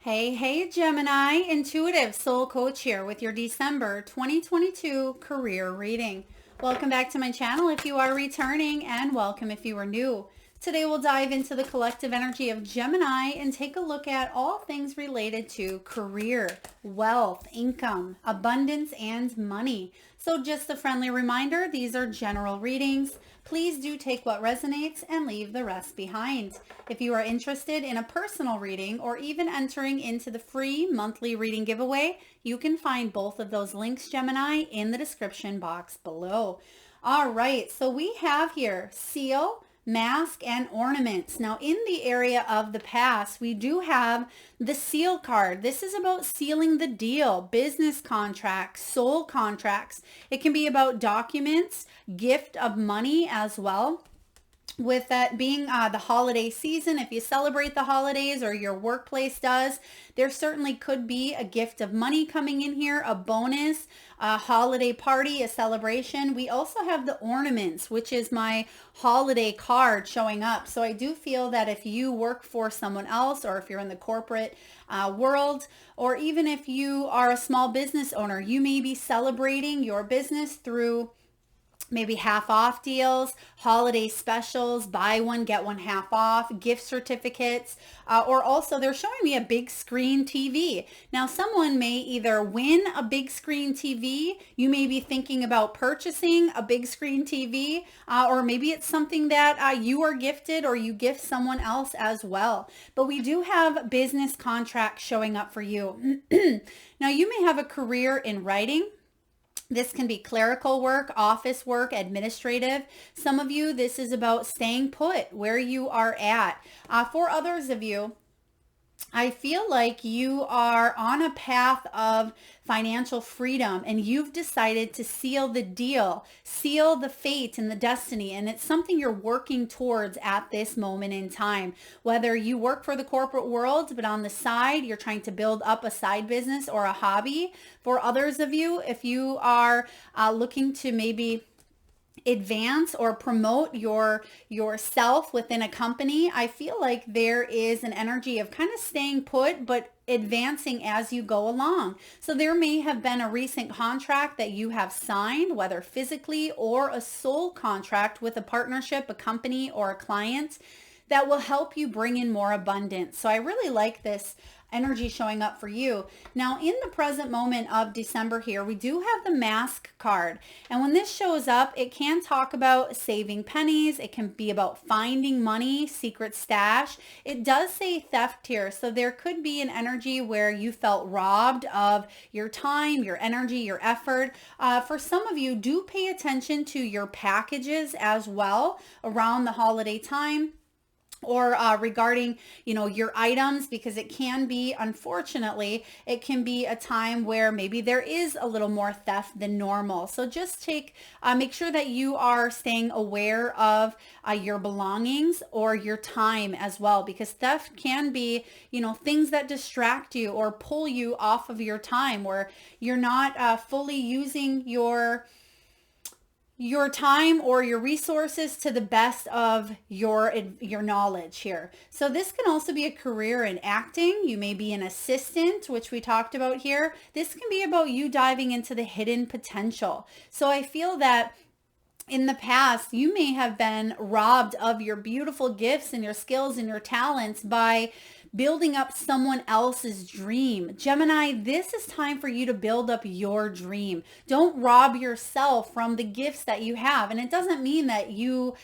Hey, Gemini, intuitive soul coach here with your December 2022 career reading. Welcome back to my channel if you are returning, and welcome if you are new. Today we'll dive into the collective energy of Gemini and take a look at all things related to career, wealth, income, abundance, and money. So just a friendly reminder, these are general readings. Please do take what resonates and leave the rest behind. If you are interested in a personal reading or even entering into the free monthly reading giveaway, you can find both of those links, Gemini, in the description box below. All right, so we have here seal, mask, and ornaments. Now, in the area of the past, we do have the seal card. This is about sealing the deal, business contracts, soul contracts. It can be about documents, gift of money as well. With that being the holiday season, if you celebrate the holidays or your workplace does, there certainly could be a gift of money coming in here, a bonus, a holiday party, a celebration. We also have the ornaments, which is my holiday card showing up. So I do feel that if you work for someone else, or if you're in the corporate world, or even if you are a small business owner, you may be celebrating your business through maybe half off deals, holiday specials, buy one, get one half off, gift certificates, or also they're showing me a big screen TV. Now, someone may either win a big screen TV, you may be thinking about purchasing a big screen TV, or maybe it's something that you are gifted or you gift someone else as well. But we do have business contracts showing up for you. Now, you may have a career in writing. This can be clerical work, office work, administrative. Some of you, this is about staying put where you are at. For others of you, I feel like you are on a path of financial freedom and you've decided to seal the deal, seal the fate and the destiny. And it's something you're working towards at this moment in time. Whether you work for the corporate world, but on the side, you're trying to build up a side business or a hobby. For others of you, if you are looking to maybe advance or promote yourself within a company, I feel like there is an energy of kind of staying put but advancing as you go along. So there may have been a recent contract that you have signed, whether physically or a soul contract with a partnership, a company, or a client that will help you bring in more abundance. So I really like this energy showing up for you. Now, in the present moment of December here, we do have the mask card. And when this shows up, it can talk about saving pennies. It can be about finding money, secret stash. It does say theft here. So there could be an energy where you felt robbed of your time, your energy, your effort. For some of you, do pay attention to your packages as well around the holiday time, or regarding, your items, because it can be, unfortunately, it can be a time where maybe there is a little more theft than normal. So just make sure that you are staying aware of your belongings or your time as well, because theft can be, things that distract you or pull you off of your time, where you're not fully using your time or your resources to the best of your knowledge here. So this can also be a career in acting. You may be an assistant, which we talked about here. This can be about you diving into the hidden potential. So I feel that in the past, you may have been robbed of your beautiful gifts and your skills and your talents by building up someone else's dream. Gemini, this is time for you to build up your dream. Don't rob yourself from the gifts that you have. And it doesn't mean that you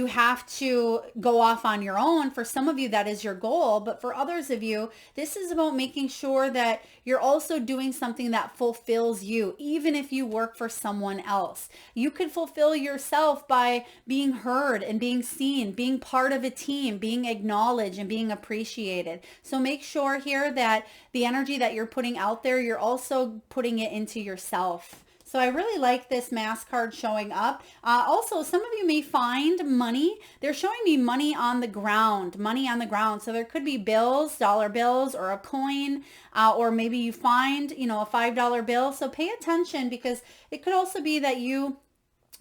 have to go off on your own. For some of you, that is your goal. But for others of you, this is about making sure that you're also doing something that fulfills you, even if you work for someone else. You could fulfill yourself by being heard and being seen, being part of a team, being acknowledged and being appreciated. So make sure here that the energy that you're putting out there, you're also putting it into yourself. So I really like this mask card showing up. Also, some of you may find money. They're showing me money on the ground, money on the ground. So there could be bills, dollar bills, or a coin, or maybe you find, a $5 bill. So pay attention, because it could also be that you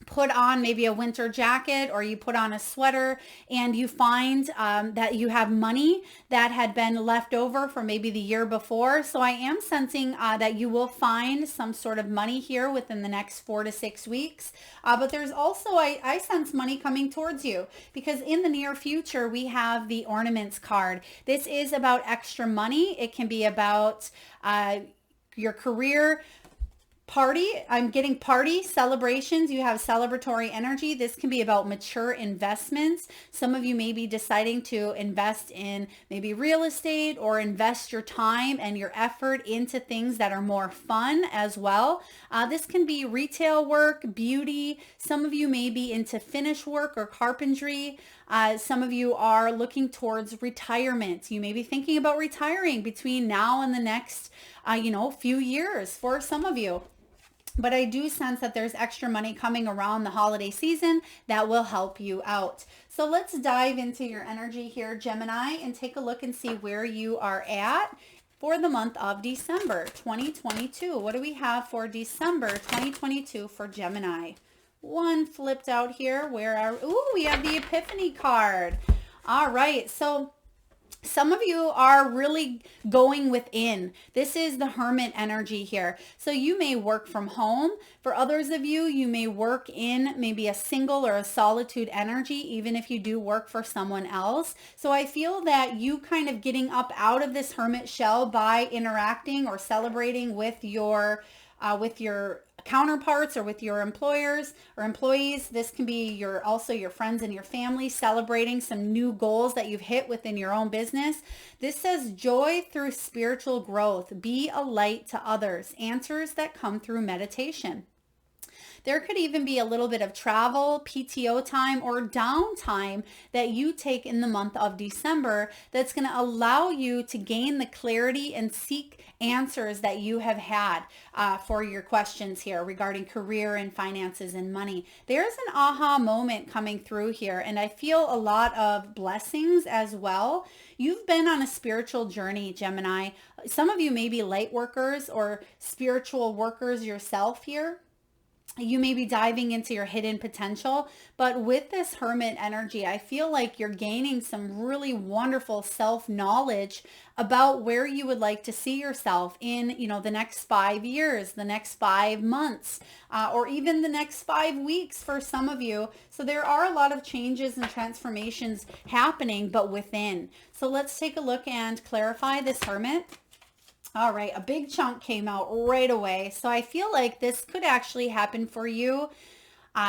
put on maybe a winter jacket or you put on a sweater and you find that you have money that had been left over for maybe the year before. So I am sensing that you will find some sort of money here within the next 4 to 6 weeks. But there's also, I sense money coming towards you because in the near future, we have the ornaments card. This is about extra money. It can be about your career, party. I'm getting party celebrations. You have celebratory energy. This can be about mature investments. Some of you may be deciding to invest in maybe real estate or invest your time and your effort into things that are more fun as well. This can be retail work, beauty. Some of you may be into finish work or carpentry. Some of you are looking towards retirement. You may be thinking about retiring between now and the next, few years for some of you. But I do sense that there's extra money coming around the holiday season that will help you out. So let's dive into your energy here, Gemini, and take a look and see where you are at for the month of December 2022. What do we have for December 2022 for Gemini? One flipped out here. We have the Epiphany card. All right. So some of you are really going within. This is the Hermit energy here. So you may work from home. For others of you, you may work in maybe a single or a solitude energy, even if you do work for someone else. So I feel that you kind of getting up out of this hermit shell by interacting or celebrating with your counterparts or with your employers or employees. This can be also your friends and your family celebrating some new goals that you've hit within your own business. This says joy through spiritual growth. Be a light to others. Answers that come through meditation. There could even be a little bit of travel, PTO time, or downtime that you take in the month of December that's going to allow you to gain the clarity and seek answers that you have had for your questions here regarding career and finances and money. There's an aha moment coming through here, and I feel a lot of blessings as well. You've been on a spiritual journey, Gemini. Some of you may be light workers or spiritual workers yourself here. You may be diving into your hidden potential, but with this Hermit energy, I feel like you're gaining some really wonderful self-knowledge about where you would like to see yourself in, the next 5 years, the next 5 months, or even the next 5 weeks for some of you. So there are a lot of changes and transformations happening, but within. So let's take a look and clarify this Hermit. All right, a big chunk came out right away. So I feel like this could actually happen for you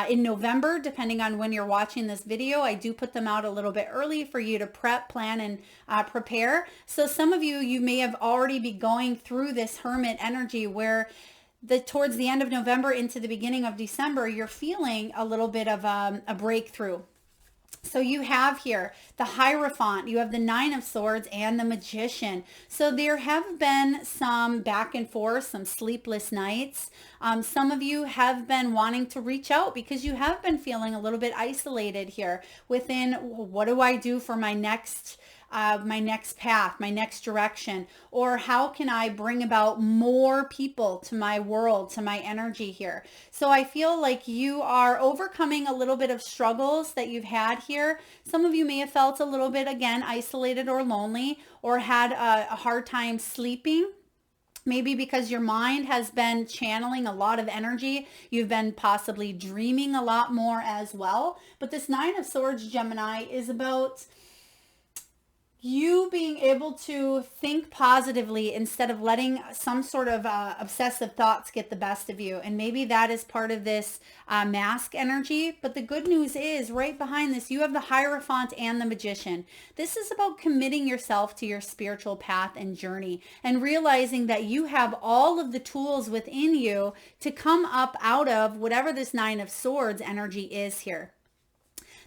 in November, depending on when you're watching this video. I do put them out a little bit early for you to prep, plan, and prepare. So some of you may have already be going through this Hermit energy where towards the end of November into the beginning of December, you're feeling a little bit of a breakthrough. So you have here the Hierophant, you have the Nine of Swords and the Magician. So there have been some back and forth, some sleepless nights. Some of you have been wanting to reach out because you have been feeling a little bit isolated here within, what do I do for my next path, my next direction, or how can I bring about more people to my world, to my energy here. So I feel like you are overcoming a little bit of struggles that you've had here. Some of you may have felt a little bit, again, isolated or lonely, or had a hard time sleeping. Maybe because your mind has been channeling a lot of energy. You've been possibly dreaming a lot more as well. But this Nine of Swords, Gemini, is about you being able to think positively instead of letting some sort of obsessive thoughts get the best of you. And maybe that is part of this mask energy. But the good news is right behind this, you have the Hierophant and the Magician. This is about committing yourself to your spiritual path and journey and realizing that you have all of the tools within you to come up out of whatever this Nine of Swords energy is here.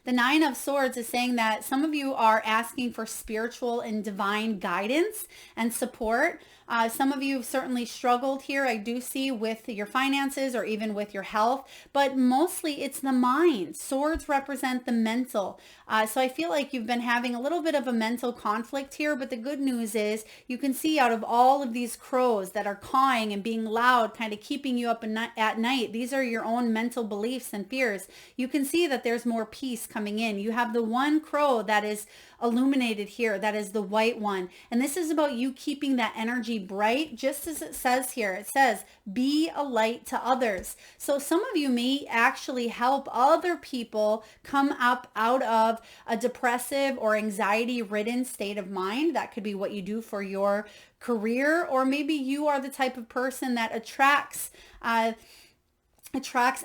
The Nine of Swords is saying that some of you are asking for spiritual and divine guidance and support. Some of you have certainly struggled here, I do see, with your finances or even with your health, but mostly it's the mind. Swords represent the mental. So I feel like you've been having a little bit of a mental conflict here, but the good news is you can see out of all of these crows that are cawing and being loud, kind of keeping you up at night, these are your own mental beliefs and fears. You can see that there's more peace coming in. You have the one crow that is illuminated here, that is the white one. And this is about you keeping that energy bright, just as it says here. It says, be a light to others. So some of you may actually help other people come up out of a depressive or anxiety ridden state of mind. That could be what you do for your career, or maybe you are the type of person that attracts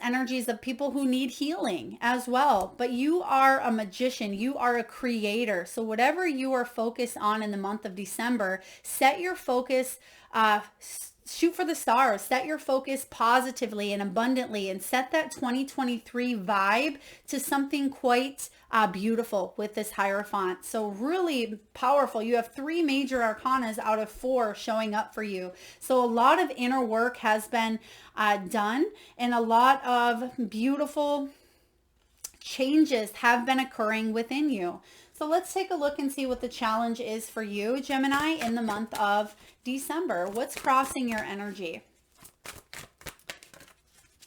energies of people who need healing as well. But you are a magician. You are a creator. So whatever you are focused on in the month of December, set your focus, shoot for the stars, set your focus positively and abundantly, and set that 2023 vibe to something quite beautiful with this Hierophant. So really powerful. You have 3 major arcanas out of 4 showing up for you. So a lot of inner work has been done, and a lot of beautiful changes have been occurring within you. So let's take a look and see what the challenge is for you, Gemini, in the month of December. What's crossing your energy?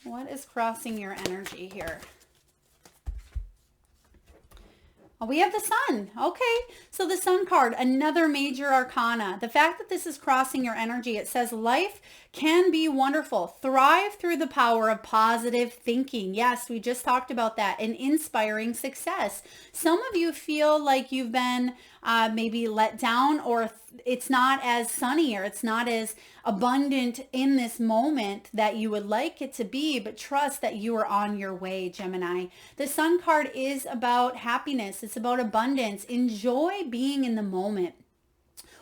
What is crossing your energy here? Oh, we have the Sun. Okay, so the Sun card, another major arcana. The fact that this is crossing your energy, it says life can be wonderful. Thrive through the power of positive thinking. Yes, we just talked about that. And inspiring success. Some of you feel like you've been maybe let down, or it's not as sunny, or it's not as abundant in this moment that you would like it to be, but trust that you are on your way, Gemini. The Sun card is about happiness. It's about abundance. Enjoy being in the moment.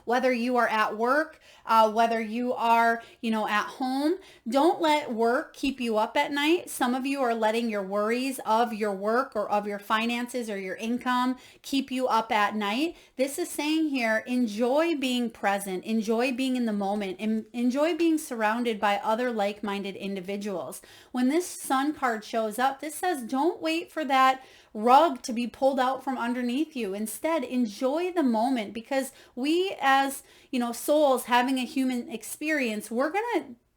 Whether you are at work, whether you are, at home, don't let work keep you up at night. Some of you are letting your worries of your work or of your finances or your income keep you up at night. This is saying here, enjoy being present, enjoy being in the moment, and enjoy being surrounded by other like-minded individuals. When this Sun card shows up, this says, don't wait for that rug to be pulled out from underneath you. Instead, enjoy the moment, because we as, souls having a human experience, we're going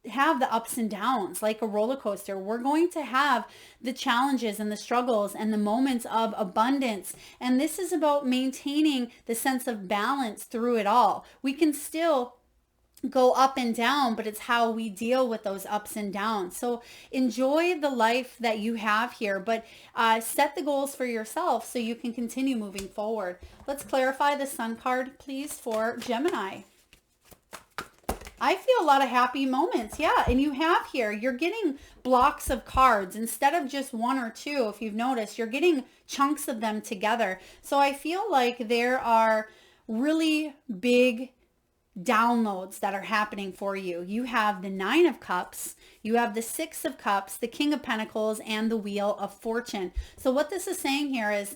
to have the ups and downs like a roller coaster. We're going to have the challenges and the struggles and the moments of abundance. And this is about maintaining the sense of balance through it all. We can still go up and down, but it's how we deal with those ups and downs. So enjoy the life that you have here, but set the goals for yourself so you can continue moving forward. Let's clarify the Sun card, please, for Gemini. I feel a lot of happy moments. Yeah. And you have here, you're getting blocks of cards instead of just 1 or 2. If you've noticed, you're getting chunks of them together. So I feel like there are really big downloads that are happening for you. You have the 9 of Cups, you have the 6 of Cups, the King of Pentacles, and the Wheel of Fortune. So what this is saying here is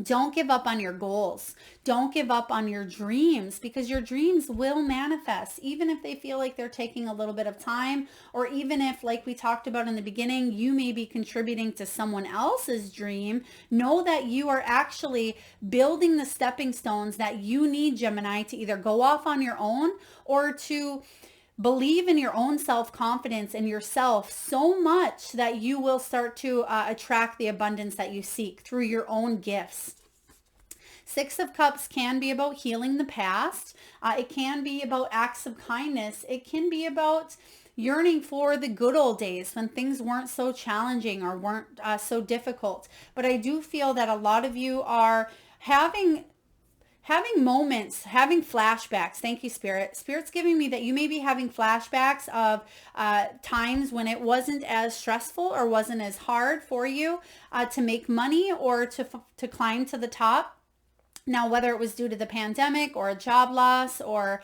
don't give up on your goals. Don't give up on your dreams, because your dreams will manifest, even if they feel like they're taking a little bit of time, or even if, like we talked about in the beginning, you may be contributing to someone else's dream. Know that you are actually building the stepping stones that you need, Gemini, to either go off on your own or to believe in your own self-confidence and yourself so much that you will start to attract the abundance that you seek through your own gifts. 6 of Cups can be about healing the past. It can be about acts of kindness. It can be about yearning for the good old days when things weren't so challenging or weren't so difficult. But I do feel that a lot of you are having moments, having flashbacks. Thank you, Spirit. Spirit's giving me that you may be having flashbacks of times when it wasn't as stressful or wasn't as hard for you to make money or to climb to the top. Now, whether it was due to the pandemic or a job loss or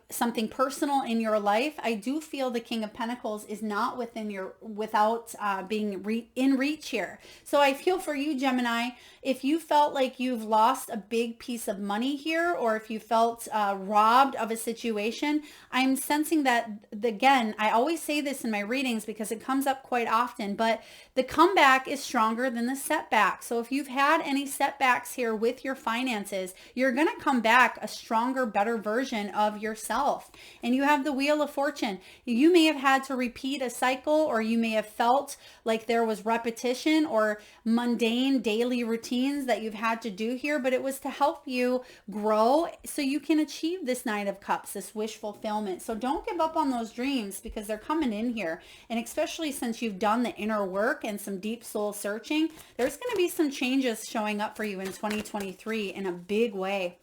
something personal in your life, I do feel the King of Pentacles is not without being in reach here. So I feel for you, Gemini, if you felt like you've lost a big piece of money here, or if you felt robbed of a situation, I'm sensing that, again, I always say this in my readings because it comes up quite often, but the comeback is stronger than the setback. So if you've had any setbacks here with your finances, you're going to come back a stronger, better version of yourself. And you have the Wheel of Fortune. You may have had to repeat a cycle, or you may have felt like there was repetition or mundane daily routines that you've had to do here, but it was to help you grow so you can achieve this Nine of Cups, this wish fulfillment. So don't give up on those dreams because they're coming in here. And especially since you've done the inner work and some deep soul searching, there's going to be some changes showing up for you in 2023 in a big way.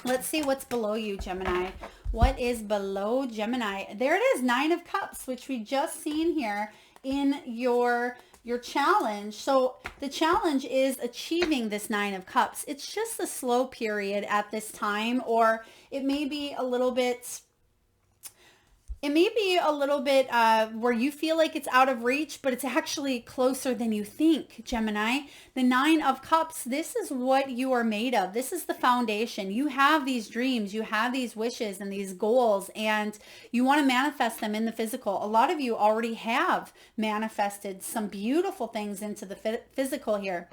Let's see what's below you, Gemini. What is below Gemini? There it is, Nine of Cups, which we just seen here in your challenge. So the challenge is achieving this Nine of Cups. It's just a slow period at this time, or it may be a little bit where you feel like it's out of reach, but it's actually closer than you think, Gemini. The Nine of Cups, this is what you are made of. This is the foundation. You have these dreams, you have these wishes and these goals, and you want to manifest them in the physical. A lot of you already have manifested some beautiful things into the physical here.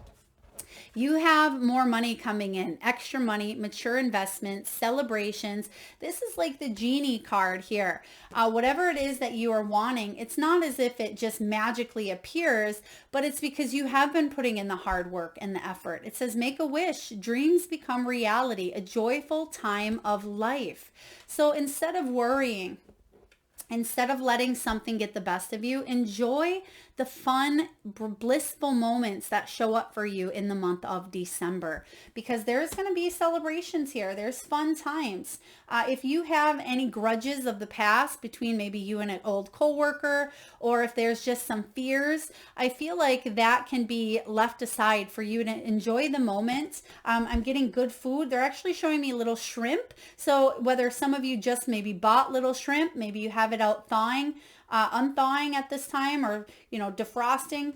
You have more money coming in, extra money, mature investments, celebrations. This is like the genie card here. Whatever it is that you are wanting, it's not as if it just magically appears, but it's because you have been putting in the hard work and the effort. It says, make a wish, dreams become reality, a joyful time of life. So instead of worrying, instead of letting something get the best of you, enjoy the fun, blissful moments that show up for you in the month of December, because there's going to be celebrations here. There's fun times. If you have any grudges of the past between maybe you and an old coworker, or if there's just some fears, I feel like that can be left aside for you to enjoy the moment. I'm getting good food. They're actually showing me little shrimp. So whether some of you just maybe bought little shrimp, maybe you have it out thawing, unthawing at this time, or defrosting,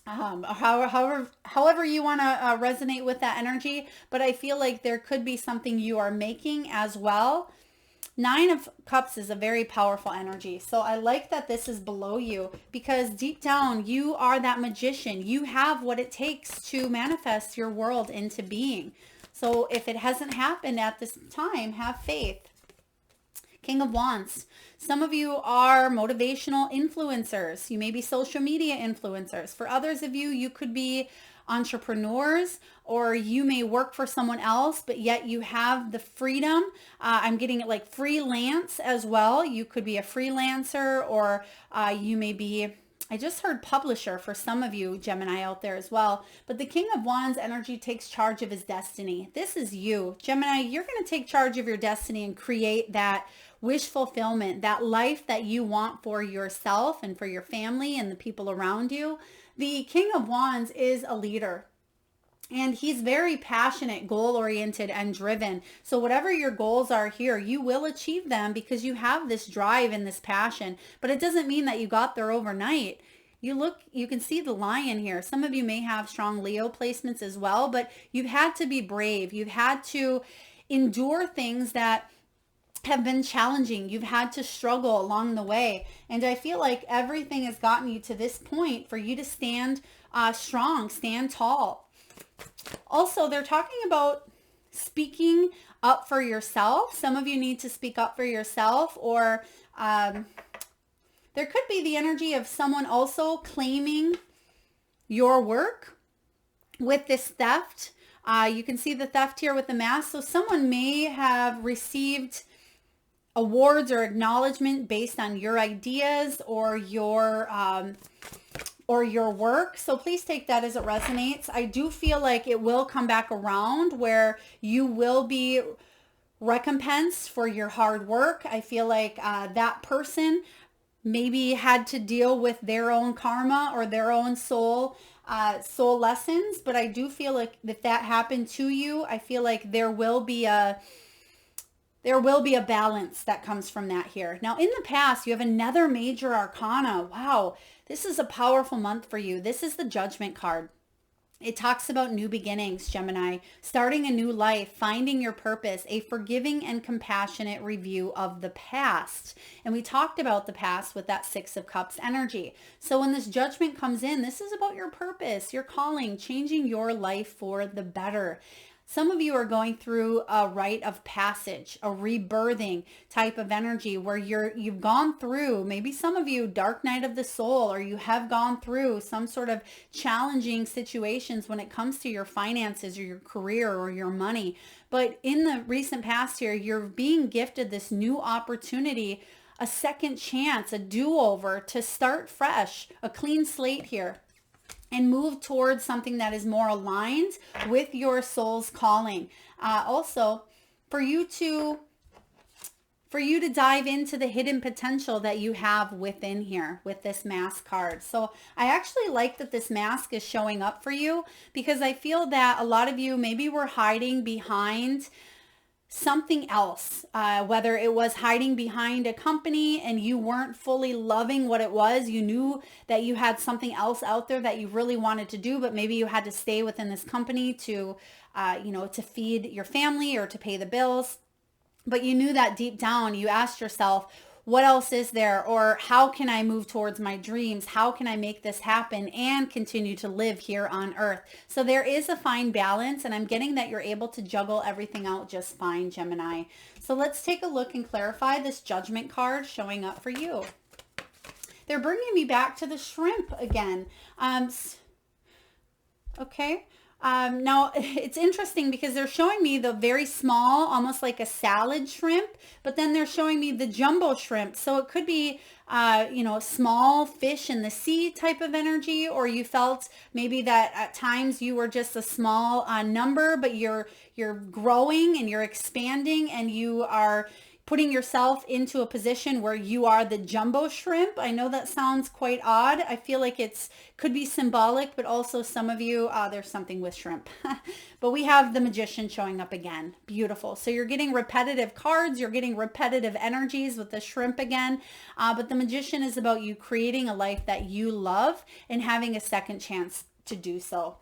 however you want to resonate with that energy. But I feel like there could be something you are making as well. Nine of Cups is a very powerful energy. So I like that this is below you, because deep down you are that magician. You have what it takes to manifest your world into being. So if it hasn't happened at this time, have faith. King of Wands. Some of you are motivational influencers. You may be social media influencers. For others of you, you could be entrepreneurs, or you may work for someone else, but yet you have the freedom. I'm getting it like freelance as well. You could be a freelancer, or you may be, I just heard publisher for some of you, Gemini, out there as well. But the King of Wands energy takes charge of his destiny. This is you. Gemini, you're going to take charge of your destiny and create that wish fulfillment, that life that you want for yourself and for your family and the people around you. The King of Wands is a leader, and he's very passionate, goal-oriented, and driven. So whatever your goals are here, you will achieve them because you have this drive and this passion. But it doesn't mean that you got there overnight. You can see the lion here. Some of you may have strong Leo placements as well, but you've had to be brave. You've had to endure things that have been challenging. You've had to struggle along the way. And I feel like everything has gotten you to this point for you to stand strong, stand tall. Also, they're talking about speaking up for yourself. Some of you need to speak up for yourself, or there could be the energy of someone also claiming your work with this theft. You can see the theft here with the mask. So someone may have received awards or acknowledgement based on your ideas or your work. So please take that as it resonates. I do feel like it will come back around where you will be recompensed for your hard work. I feel like that person maybe had to deal with their own karma or their own soul soul lessons, but I do feel like if that happened to you, I feel like there will be a balance that comes from that here. Now, in the past, you have another major arcana. Wow, this is a powerful month for you. This is the Judgment card. It talks about new beginnings, Gemini, starting a new life, finding your purpose, a forgiving and compassionate review of the past. And we talked about the past with that Six of Cups energy. So when this Judgment comes in, this is about your purpose, your calling, changing your life for the better. Some of you are going through a rite of passage, a rebirthing type of energy where you've gone through, maybe some of you, dark night of the soul, or you have gone through some sort of challenging situations when it comes to your finances or your career or your money. But in the recent past here, you're being gifted this new opportunity, a second chance, a do-over to start fresh, a clean slate here, and move towards something that is more aligned with your soul's calling. Also, for you to dive into the hidden potential that you have within here with this mask card. So I actually like that this mask is showing up for you, because I feel that a lot of you maybe were hiding behind something else, whether it was hiding behind a company and you weren't fully loving what it was. You knew that you had something else out there that you really wanted to do, but maybe you had to stay within this company to, to feed your family or to pay the bills. But you knew that deep down, you asked yourself, what else is there? Or how can I move towards my dreams? How can I make this happen and continue to live here on earth? So there is a fine balance, and I'm getting that you're able to juggle everything out just fine, Gemini. So let's take a look and clarify this Judgment card showing up for you. They're bringing me back to the shrimp again. Okay. Now it's interesting because they're showing me the very small, almost like a salad shrimp, but then they're showing me the jumbo shrimp. So it could be, small fish in the sea type of energy, or you felt maybe that at times you were just a small number, but you're growing and you're expanding and you are putting yourself into a position where you are the jumbo shrimp. I know that sounds quite odd. I feel like could be symbolic, but also some of you, there's something with shrimp. But we have the Magician showing up again. Beautiful. So you're getting repetitive cards. You're getting repetitive energies with the shrimp again. But the Magician is about you creating a life that you love and having a second chance to do so.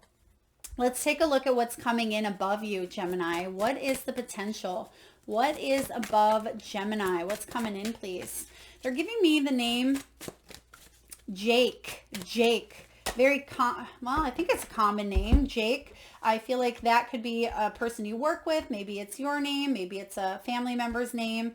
Let's take a look at what's coming in above you, Gemini. What is the potential? What is above Gemini? What's coming in, please? They're giving me the name Jake. Jake. I think it's a common name, Jake. I feel like that could be a person you work with. Maybe it's your name. Maybe it's a family member's name.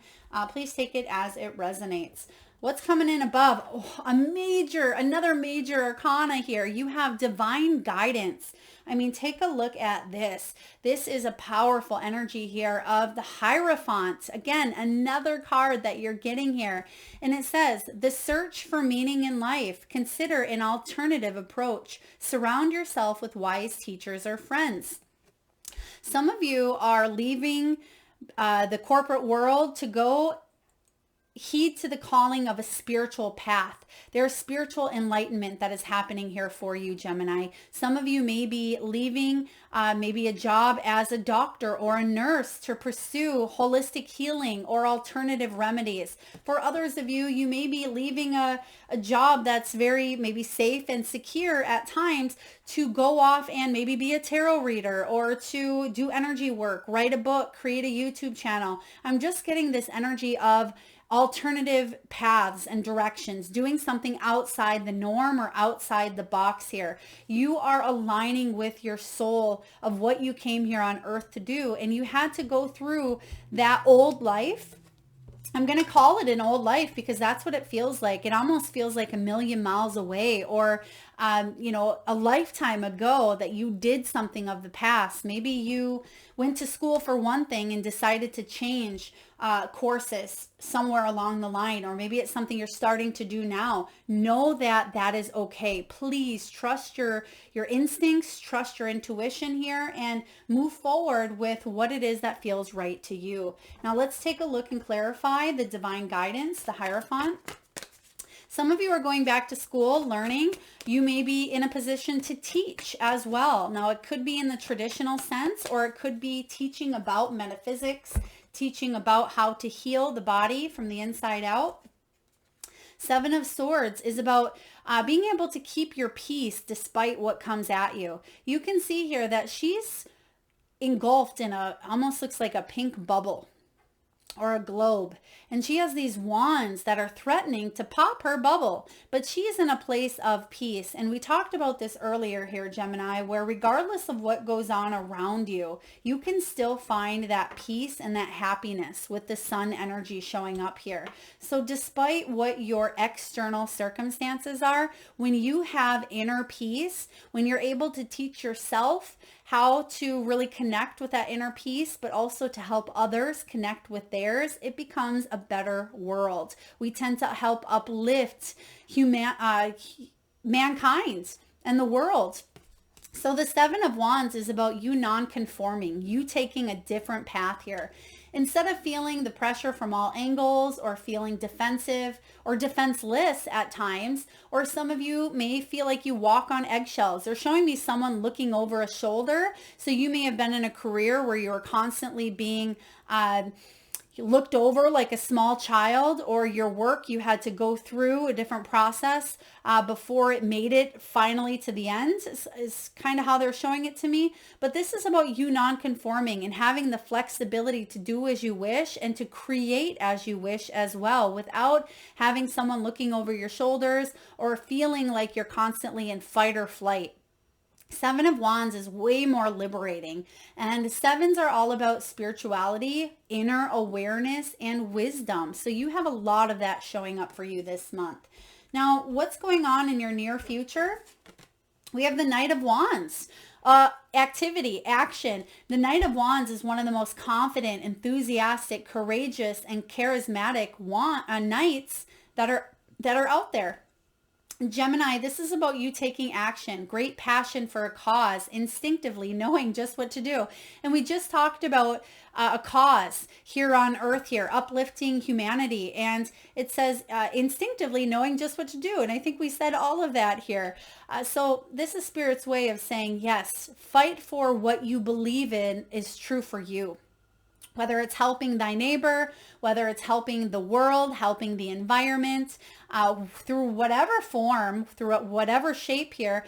Please take it as it resonates. What's coming in above? Oh, another major arcana here. You have divine guidance. I mean, take a look at this. This is a powerful energy here of the Hierophant. Again, another card that you're getting here. And it says, the search for meaning in life. Consider an alternative approach. Surround yourself with wise teachers or friends. Some of you are leaving the corporate world to go heed to the calling of a spiritual path. There's spiritual enlightenment that is happening here for you, Gemini. Some of you may be leaving maybe a job as a doctor or a nurse to pursue holistic healing or alternative remedies. For others of you, you may be leaving a job that's very maybe safe and secure at times to go off and maybe be a tarot reader or to do energy work, write a book, create a YouTube channel. I'm just getting this energy of alternative paths and directions, doing something outside the norm or outside the box here. You are aligning with your soul of what you came here on earth to do, and you had to go through that old life. I'm going to call it an old life because that's what it feels like. It almost feels like a million miles away, or a lifetime ago that you did something of the past. Maybe you went to school for one thing and decided to change courses somewhere along the line, or maybe it's something you're starting to do now. Know that that is okay. Please trust your instincts, trust your intuition here, and move forward with what it is that feels right to you. Now let's take a look and clarify the divine guidance, the Hierophant. Some of you are going back to school, learning. You may be in a position to teach as well. Now, it could be in the traditional sense, or it could be teaching about metaphysics, teaching about how to heal the body from the inside out. Seven of Swords is about being able to keep your peace despite what comes at you. You can see here that she's engulfed in almost looks like a pink bubble or a globe. And she has these wands that are threatening to pop her bubble, but she's in a place of peace. And we talked about this earlier here, Gemini, where regardless of what goes on around you, you can still find that peace and that happiness with the sun energy showing up here. So despite what your external circumstances are, when you have inner peace, when you're able to teach yourself how to really connect with that inner peace, but also to help others connect with theirs, it becomes a better world. We tend to help uplift mankind and the world. So the Seven of Wands is about you non-conforming, you taking a different path here. Instead of feeling the pressure from all angles or feeling defensive or defenseless at times, or some of you may feel like you walk on eggshells. They're showing me someone looking over a shoulder. So you may have been in a career where you were constantly being looked over like a small child, or your work, you had to go through a different process before it made it finally to the end is kind of how they're showing it to me. But this is about you non-conforming and having the flexibility to do as you wish and to create as you wish as well, without having someone looking over your shoulders or feeling like you're constantly in fight or flight. Seven of Wands is way more liberating, and sevens are all about spirituality, inner awareness, and wisdom. So you have a lot of that showing up for you this month. Now, what's going on in your near future? We have the Knight of Wands. Activity, action. The Knight of Wands is one of the most confident, enthusiastic, courageous, and charismatic knights that are out there. Gemini, this is about you taking action, great passion for a cause, instinctively knowing just what to do. And we just talked about a cause here on earth here, uplifting humanity. And it says instinctively knowing just what to do. And I think we said all of that here. So this is Spirit's way of saying, yes, fight for what you believe in is true for you. Whether it's helping thy neighbor, whether it's helping the world, helping the environment, through whatever form, through whatever shape here,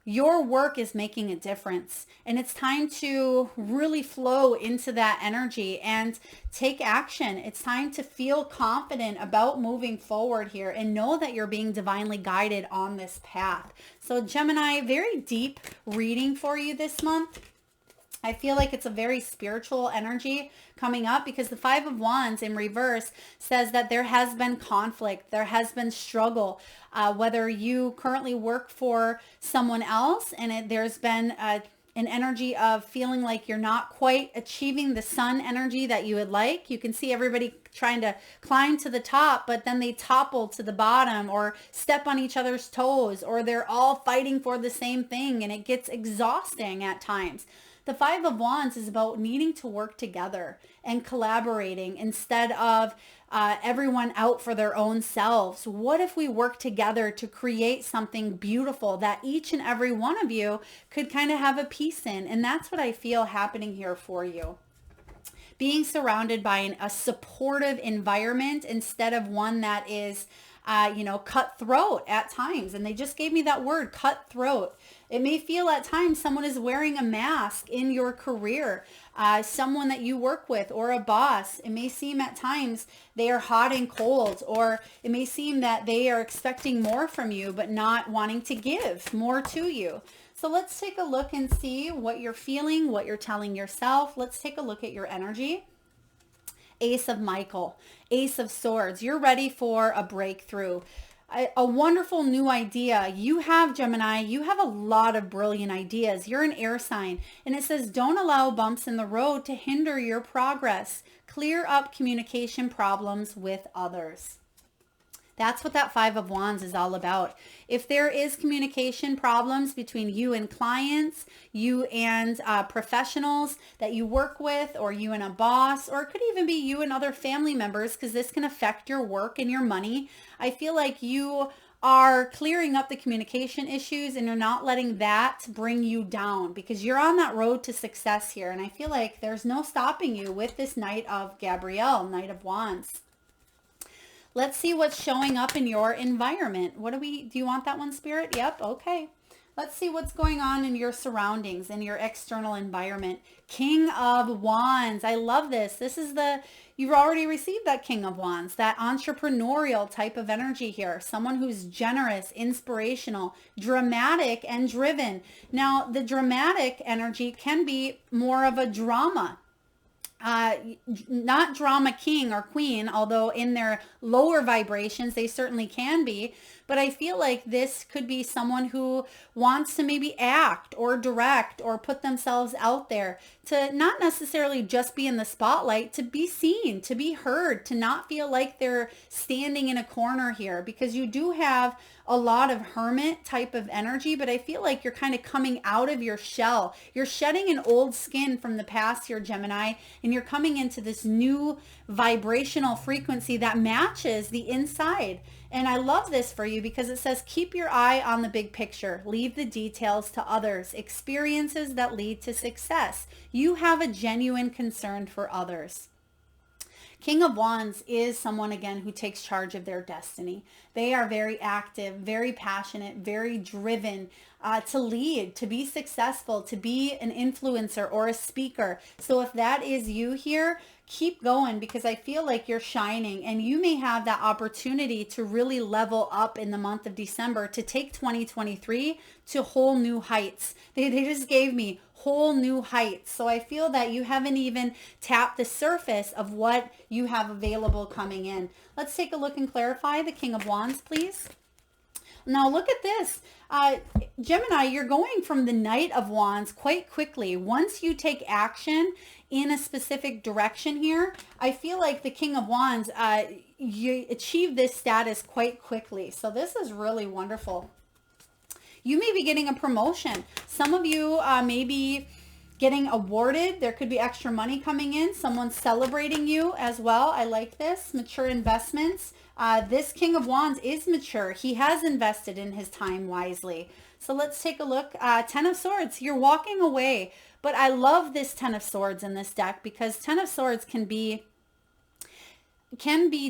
your work is making a difference. And it's time to really flow into that energy and take action. It's time to feel confident about moving forward here and know that you're being divinely guided on this path. So Gemini, very deep reading for you this month. I feel like it's a very spiritual energy coming up, because the Five of Wands in reverse says that there has been conflict, there has been struggle, whether you currently work for someone else and there's been an energy of feeling like you're not quite achieving the sun energy that you would like. You can see everybody trying to climb to the top, but then they topple to the bottom or step on each other's toes, or they're all fighting for the same thing, and it gets exhausting at times. The Five of Wands is about needing to work together and collaborating instead of everyone out for their own selves. What if we work together to create something beautiful that each and every one of you could kind of have a piece in? And that's what I feel happening here for you. Being surrounded by a supportive environment instead of one that is cutthroat at times. And they just gave me that word, cutthroat. It may feel at times someone is wearing a mask in your career, someone that you work with, or a boss. It may seem at times they are hot and cold, or it may seem that they are expecting more from you, but not wanting to give more to you. So let's take a look and see what you're feeling, what you're telling yourself. Let's take a look at your energy. Ace of Michael, Ace of Swords. You're ready for a breakthrough, a wonderful new idea. You have, Gemini, you have a lot of brilliant ideas. You're an air sign, and it says don't allow bumps in the road to hinder your progress. Clear up communication problems with others. That's what that Five of Wands is all about. If there is communication problems between you and clients, you and professionals that you work with, or you and a boss, or it could even be you and other family members, because this can affect your work and your money. I feel like you are clearing up the communication issues and you're not letting that bring you down, because you're on that road to success here. And I feel like there's no stopping you with this Knight of Gabrielle, Knight of Wands. Let's see what's showing up in your environment. Do you want that one, Spirit? Yep. Okay. Let's see what's going on in your surroundings, in your external environment. King of Wands. I love this. You've already received that King of Wands, that entrepreneurial type of energy here. Someone who's generous, inspirational, dramatic, and driven. Now, the dramatic energy can be more of a drama. Not drama king or queen, although in their lower vibrations, they certainly can be. But I feel like this could be someone who wants to maybe act or direct or put themselves out there, to not necessarily just be in the spotlight, to be seen, to be heard, to not feel like they're standing in a corner here, because you do have a lot of hermit type of energy, but I feel like you're kind of coming out of your shell. You're shedding an old skin from the past here, Gemini, and you're coming into this new vibrational frequency that matches the inside. And I love this for you because it says, keep your eye on the big picture. Leave the details to others. Experiences that lead to success. You have a genuine concern for others. King of Wands is someone, again, who takes charge of their destiny. They are very active, very passionate, very driven to lead, to be successful, to be an influencer or a speaker. So if that is you here, keep going, because I feel like you're shining, and you may have that opportunity to really level up in the month of December, to take 2023 to whole new heights. They just gave me whole new heights. So I feel that you haven't even tapped the surface of what you have available coming in. Let's take a look and clarify the King of Wands, please. Now look at this. Gemini, you're going from the Knight of Wands quite quickly. Once you take action in a specific direction here, I feel like the King of Wands, you achieve this status quite quickly. So this is really wonderful. You may be getting a promotion. Some of you may be getting awarded. There could be extra money coming in. Someone's celebrating you as well. I like this. Mature investments. This King of Wands is mature. He has invested in his time wisely. So let's take a look. Ten of Swords. You're walking away. But I love this Ten of Swords in this deck, because Ten of Swords can be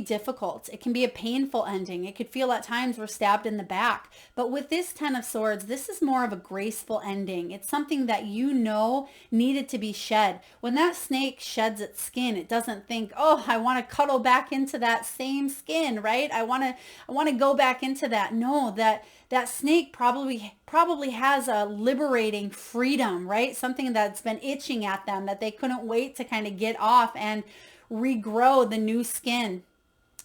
difficult. It can be a painful ending. It could feel at times we're stabbed in the back. But with this Ten of Swords, this is more of a graceful ending. It's something that you know needed to be shed. When that snake sheds its skin, it doesn't think, oh, I want to cuddle back into that same skin, right? I want to go back into that. No, that snake probably has a liberating freedom, right? Something that's been itching at them that they couldn't wait to kind of get off and regrow the new skin.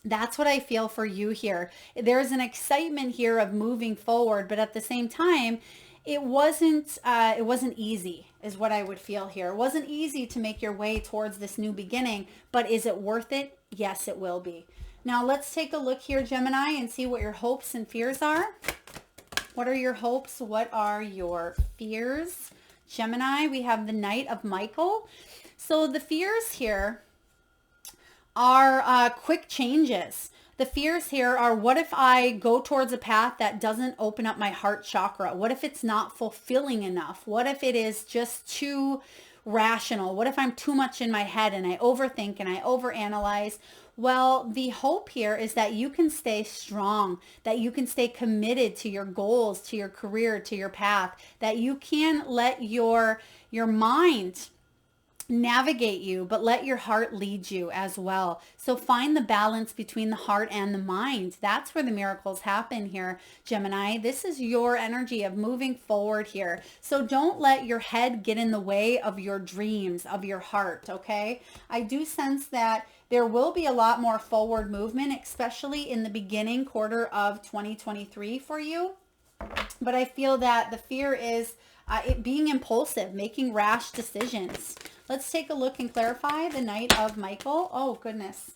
That's what I feel for you here. There's an excitement here of moving forward, but at the same time, it wasn't easy, is what I would feel here. It wasn't easy to make your way towards this new beginning, but is it worth it? Yes, it will be. Now let's take a look here, Gemini, and see what your hopes and fears are. What are your hopes? What are your fears? Gemini, we have the Knight of Michael. So the fears here are quick changes. The fears here are, what if I go towards a path that doesn't open up my heart chakra? What if it's not fulfilling enough? What if it is just too rational? What if I'm too much in my head and I overthink and I overanalyze? Well, the hope here is that you can stay strong, that you can stay committed to your goals, to your career, to your path, that you can let your mind navigate you, but let your heart lead you as well. So find the balance between the heart and the mind. That's where the miracles happen here, Gemini. This is your energy of moving forward here. So don't let your head get in the way of your dreams, of your heart, okay? I do sense that there will be a lot more forward movement, especially in the beginning quarter of 2023 for you. But I feel that the fear is it being impulsive, making rash decisions. Let's take a look and clarify the Knight of Michael. Oh, goodness.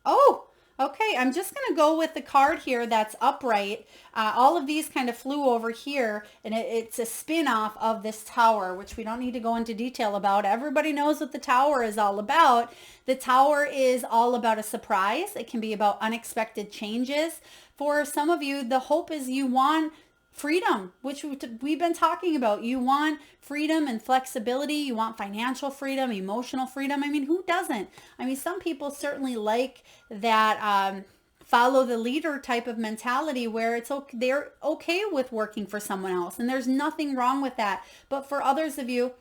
Oh, Okay, I'm just going to go with the card here that's upright. All of these kind of flew over here, and it's a spin-off of this tower, which we don't need to go into detail about. Everybody knows what the tower is all about. The tower is all about a surprise. It can be about unexpected changes. For some of you, the hope is you want freedom, which we've been talking about. You want freedom and flexibility. You want financial freedom, emotional freedom. I mean, who doesn't? I mean, some people certainly like that follow the leader type of mentality where it's okay, they're okay with working for someone else, and there's nothing wrong with that. But for others of you,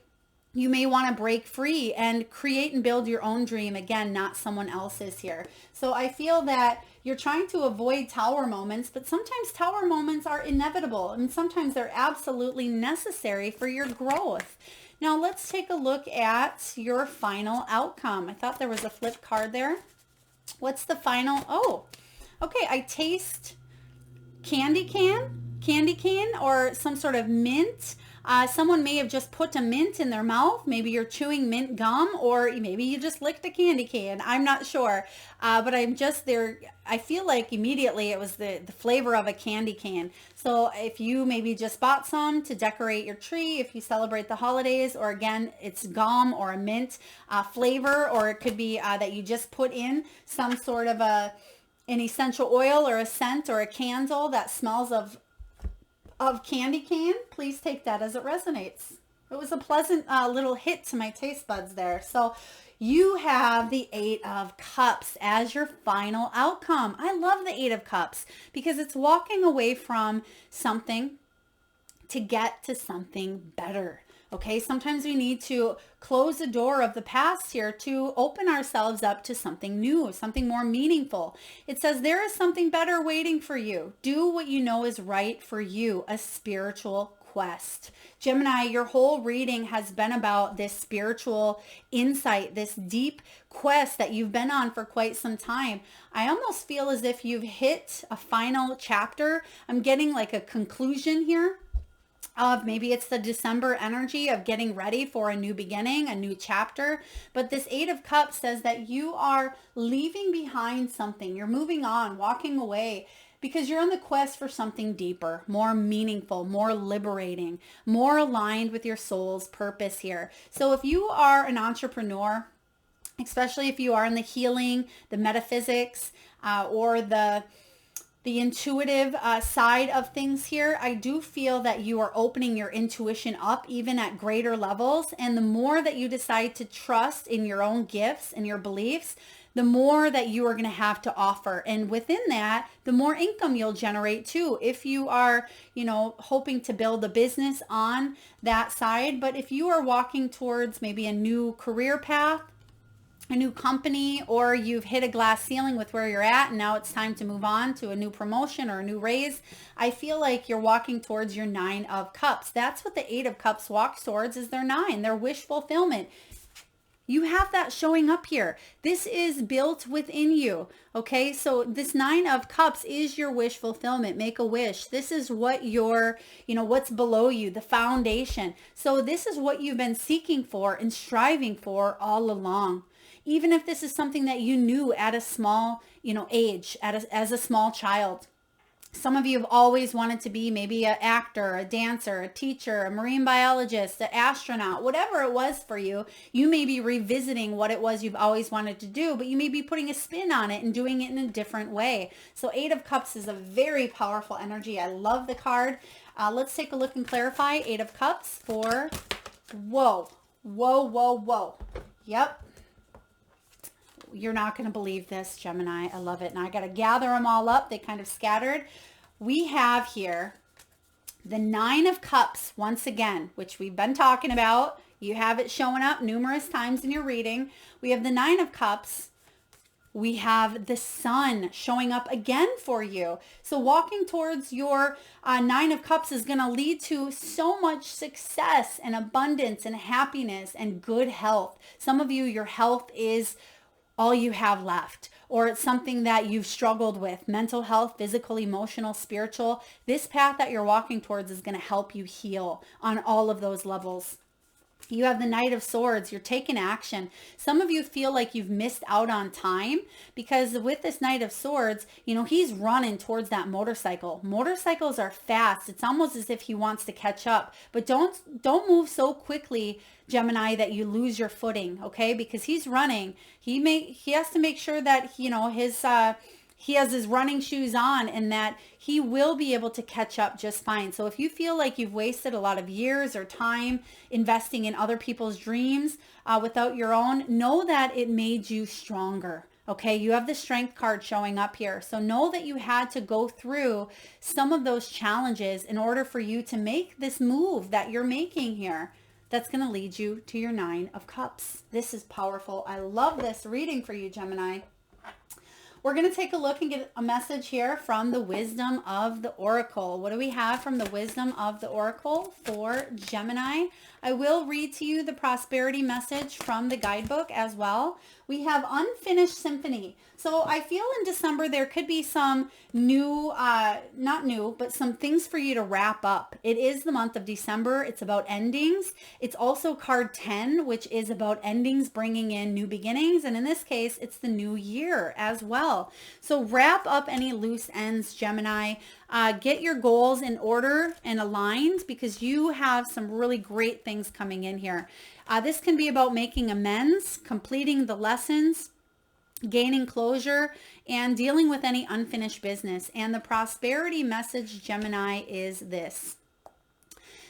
you may want to break free and create and build your own dream. Again, not someone else's here. So I feel that you're trying to avoid tower moments, but sometimes tower moments are inevitable, and sometimes they're absolutely necessary for your growth. Now let's take a look at your final outcome. I thought there was a flip card there. What's the final? Oh, okay. I taste candy cane or some sort of mint. Someone may have just put a mint in their mouth. Maybe you're chewing mint gum, or maybe you just licked a candy cane. I'm not sure. But I'm just there. I feel like immediately it was the flavor of a candy cane. So if you maybe just bought some to decorate your tree, if you celebrate the holidays, or again, it's gum or a mint flavor, or it could be that you just put in some sort of an essential oil or a scent or a candle that smells of candy cane, please take that as it resonates. It was a pleasant little hit to my taste buds there. So you have the 8 of Cups as your final outcome. I love the 8 of Cups because it's walking away from something to get to something better. Okay, sometimes we need to close the door of the past here to open ourselves up to something new, something more meaningful. It says there is something better waiting for you. Do what you know is right for you, a spiritual quest. Gemini, your whole reading has been about this spiritual insight, this deep quest that you've been on for quite some time. I almost feel as if you've hit a final chapter. I'm getting like a conclusion here. Of maybe it's the December energy of getting ready for a new beginning, a new chapter. But this 8 of Cups says that you are leaving behind something. You're moving on, walking away, because you're on the quest for something deeper, more meaningful, more liberating, more aligned with your soul's purpose here. So if you are an entrepreneur, especially if you are in the healing, the metaphysics, or the intuitive side of things here, I do feel that you are opening your intuition up even at greater levels. And the more that you decide to trust in your own gifts and your beliefs, the more that you are going to have to offer. And within that, the more income you'll generate too. If you are, hoping to build a business on that side, but if you are walking towards maybe a new career path, a new company, or you've hit a glass ceiling with where you're at and now it's time to move on to a new promotion or a new raise, I feel like you're walking towards your 9 of Cups. That's what the 8 of Cups walks towards, is their 9, their wish fulfillment. You have that showing up here. This is built within you. Okay, so this 9 of Cups is your wish fulfillment. Make a wish. This is what your, what's below you, the foundation. So this is what you've been seeking for and striving for all along. Even if this is something that you knew at a small, age, as a small child. Some of you have always wanted to be maybe an actor, a dancer, a teacher, a marine biologist, an astronaut, whatever it was for you. You may be revisiting what it was you've always wanted to do, but you may be putting a spin on it and doing it in a different way. So 8 of Cups is a very powerful energy. I love the card. Let's take a look and clarify 8 of Cups for, whoa. Yep. You're not going to believe this, Gemini. I love it. And I got to gather them all up. They kind of scattered. We have here the 9 of Cups once again, which we've been talking about. You have it showing up numerous times in your reading. We have the 9 of Cups. We have the Sun showing up again for you. So walking towards your 9 of Cups is going to lead to so much success and abundance and happiness and good health. Some of you, your health is all you have left, or it's something that you've struggled with, mental health, physical, emotional, spiritual. This path that you're walking towards is going to help you heal on all of those levels. You have the Knight of Swords. You're taking action. Some of you feel like you've missed out on time because with this Knight of Swords, you know, he's running towards that motorcycle. Motorcycles are fast. It's almost as if he wants to catch up. But don't move so quickly, Gemini, that you lose your footing, okay? Because he's running. He has to make sure that, you know, he has his running shoes on and that he will be able to catch up just fine. So if you feel like you've wasted a lot of years or time investing in other people's dreams without your own, know that it made you stronger. Okay, you have the Strength card showing up here. So know that you had to go through some of those challenges in order for you to make this move that you're making here. That's going to lead you to your 9 of Cups. This is powerful. I love this reading for you, Gemini. We're going to take a look and get a message here from the Wisdom of the Oracle. What do we have from the Wisdom of the Oracle for Gemini? I will read to you the prosperity message from the guidebook as well. We have Unfinished Symphony. So I feel in December there could be some new, not new, but some things for you to wrap up. It is the month of December. It's about endings. It's also card 10, which is about endings, bringing in new beginnings. And in this case, it's the new year as well. So wrap up any loose ends, Gemini. Get your goals in order and aligned because you have some really great things coming in here. This can be about making amends, completing the lessons, gaining closure, and dealing with any unfinished business. And the prosperity message, Gemini, is this.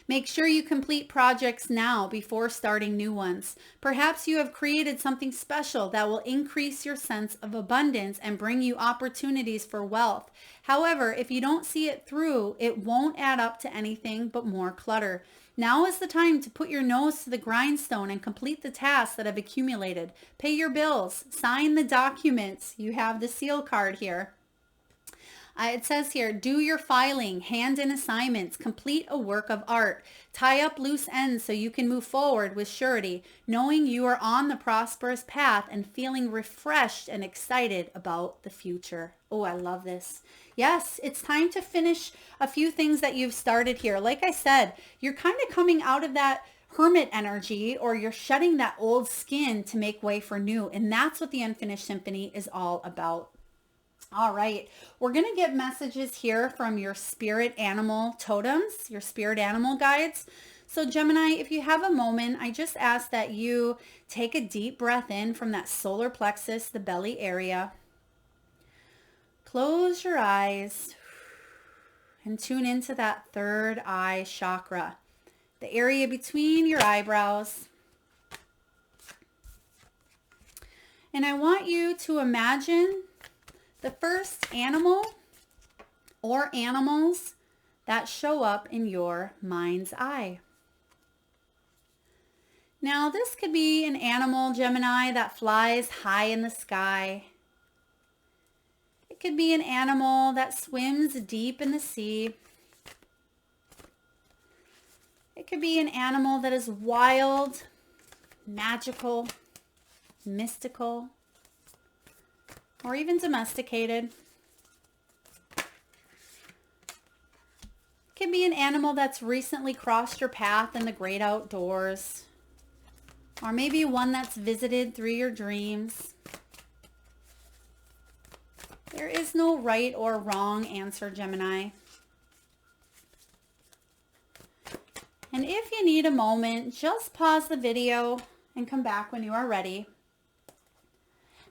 Make sure you complete projects now before starting new ones. Perhaps you have created something special that will increase your sense of abundance and bring you opportunities for wealth. However, if you don't see it through, it won't add up to anything but more clutter. Now is the time to put your nose to the grindstone and complete the tasks that have accumulated. Pay your bills, sign the documents. You have the seal card here. It says here, do your filing, hand in assignments, complete a work of art, tie up loose ends so you can move forward with surety, knowing you are on the prosperous path and feeling refreshed and excited about the future. Oh, I love this. Yes, it's time to finish a few things that you've started here. Like I said, you're kind of coming out of that hermit energy, or you're shedding that old skin to make way for new. And that's what the Unfinished Symphony is all about. All right, we're going to get messages here from your spirit animal totems, your spirit animal guides. So Gemini, if you have a moment, I just ask that you take a deep breath in from that solar plexus, the belly area. Close your eyes and tune into that third eye chakra, the area between your eyebrows. And I want you to imagine the first animal or animals that show up in your mind's eye. Now, this could be an animal, Gemini, that flies high in the sky. It could be an animal that swims deep in the sea. It could be an animal that is wild, magical, mystical, or even domesticated. It can be an animal that's recently crossed your path in the great outdoors, or maybe one that's visited through your dreams. There is no right or wrong answer, Gemini. And if you need a moment, just pause the video and come back when you are ready.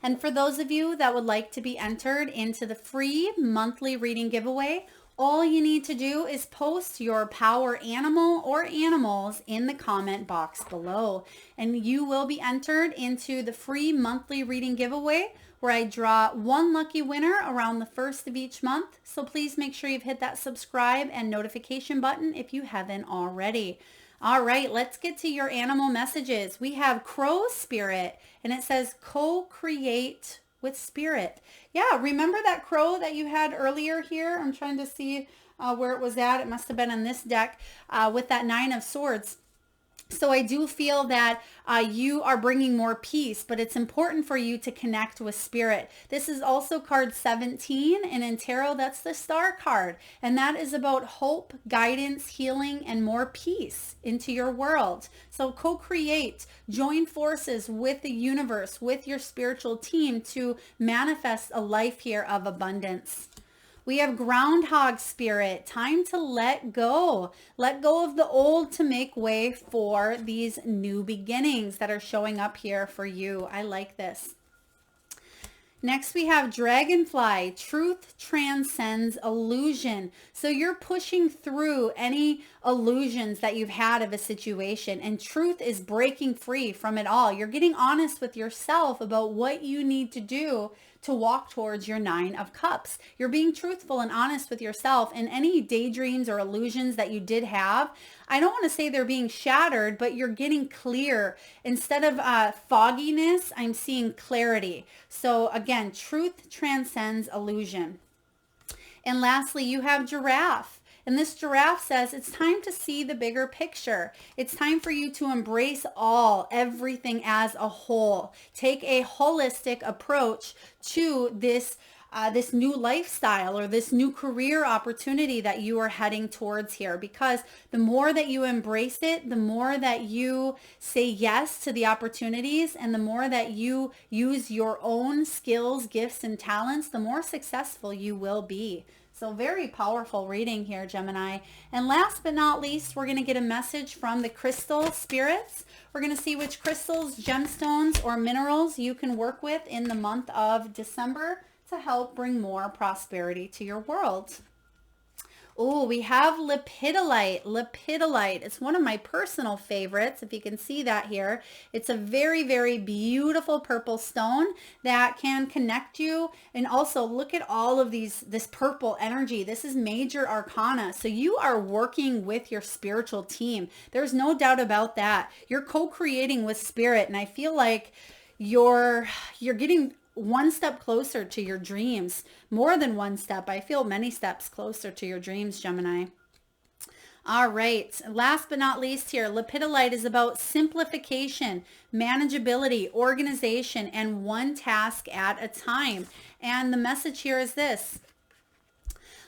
And for those of you that would like to be entered into the free monthly reading giveaway, all you need to do is post your power animal or animals in the comment box below. And you will be entered into the free monthly reading giveaway where I draw one lucky winner around the first of each month. So please make sure you've hit that subscribe and notification button if you haven't already. All right, let's get to your animal messages. We have Crow Spirit, and it says co-create with spirit. Yeah, remember that crow that you had earlier here? I'm trying to see where it was at. It must have been on this deck with that 9 of Swords. So I do feel that you are bringing more peace, but it's important for you to connect with spirit. This is also card 17, and in tarot, that's the star card. And that is about hope, guidance, healing, and more peace into your world. So co-create, join forces with the universe, with your spiritual team to manifest a life here of abundance. We have groundhog spirit, time to let go. Let go of the old to make way for these new beginnings that are showing up here for you. I like this. Next, we have dragonfly. Truth transcends illusion. So you're pushing through any illusions that you've had of a situation, and truth is breaking free from it all. You're getting honest with yourself about what you need to do to walk towards your 9 of Cups. You're being truthful and honest with yourself, and any daydreams or illusions that you did have, I don't want to say they're being shattered, but you're getting clear. Instead of fogginess, I'm seeing clarity. So again, truth transcends illusion. And lastly, you have giraffe. And this giraffe says it's time to see the bigger picture. It's time for you to embrace everything as a whole. Take a holistic approach to this new lifestyle or this new career opportunity that you are heading towards here, because the more that you embrace it, the more that you say yes to the opportunities, and the more that you use your own skills, gifts, and talents, the more successful you will be. So very powerful reading here, Gemini. And last but not least, we're going to get a message from the crystal spirits. We're going to see which crystals, gemstones, or minerals you can work with in the month of December to help bring more prosperity to your world. Oh, we have lepidolite. Lepidolite. It's one of my personal favorites, if you can see that here. It's a very, very beautiful purple stone that can connect you. And also look at all of this purple energy. This is major arcana. So you are working with your spiritual team. There's no doubt about that. You're co-creating with spirit. And I feel like you're getting one step closer to your dreams. More than one step. I feel many steps closer to your dreams, Gemini. All right. Last but not least here, lepidolite is about simplification, manageability, organization, and one task at a time. And the message here is this.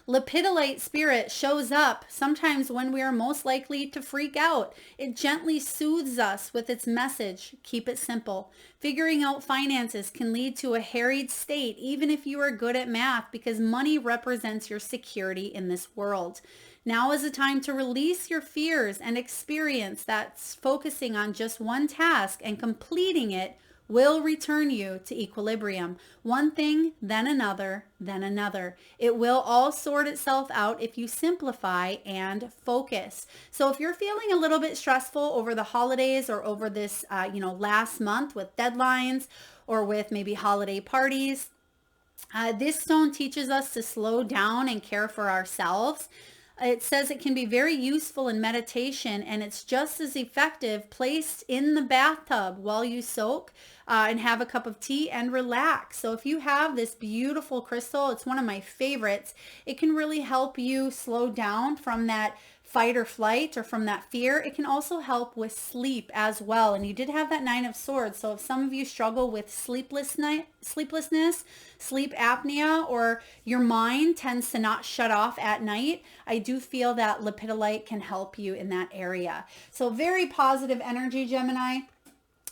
Lepidolite spirit shows up sometimes when we are most likely to freak out. It gently soothes us with its message. Keep it simple. Figuring out finances can lead to a harried state, even if you are good at math, because money represents your security in this world. Now is the time to release your fears and experience that's focusing on just one task and completing it will return you to equilibrium. One thing, then another, then another. It will all sort itself out if you simplify and focus. So if you're feeling a little bit stressful over the holidays or over this, last month with deadlines or with maybe holiday parties, this stone teaches us to slow down and care for ourselves. It says it can be very useful in meditation, and it's just as effective placed in the bathtub while you soak and have a cup of tea and relax. So if you have this beautiful crystal, it's one of my favorites. It can really help you slow down from that fight or flight or from that fear. It can also help with sleep as well. And you did have that 9 of Swords. So if some of you struggle with sleeplessness, sleep apnea, or your mind tends to not shut off at night, I do feel that lepidolite can help you in that area. So very positive energy, Gemini.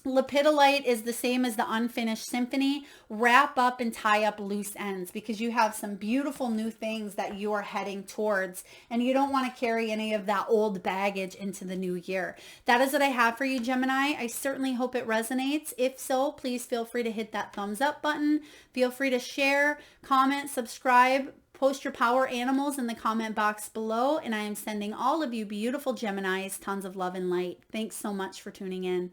Lepidolite is the same as the unfinished symphony. Wrap up and tie up loose ends, because you have some beautiful new things that you are heading towards, and you don't want to carry any of that old baggage into the new year. That is what I have for you, Gemini. I certainly hope it resonates. If so, please feel free to hit that thumbs up button. Feel free to share, comment, subscribe. Post your power animals in the comment box below, and I am sending all of you beautiful Geminis tons of love and light. Thanks so much for tuning in.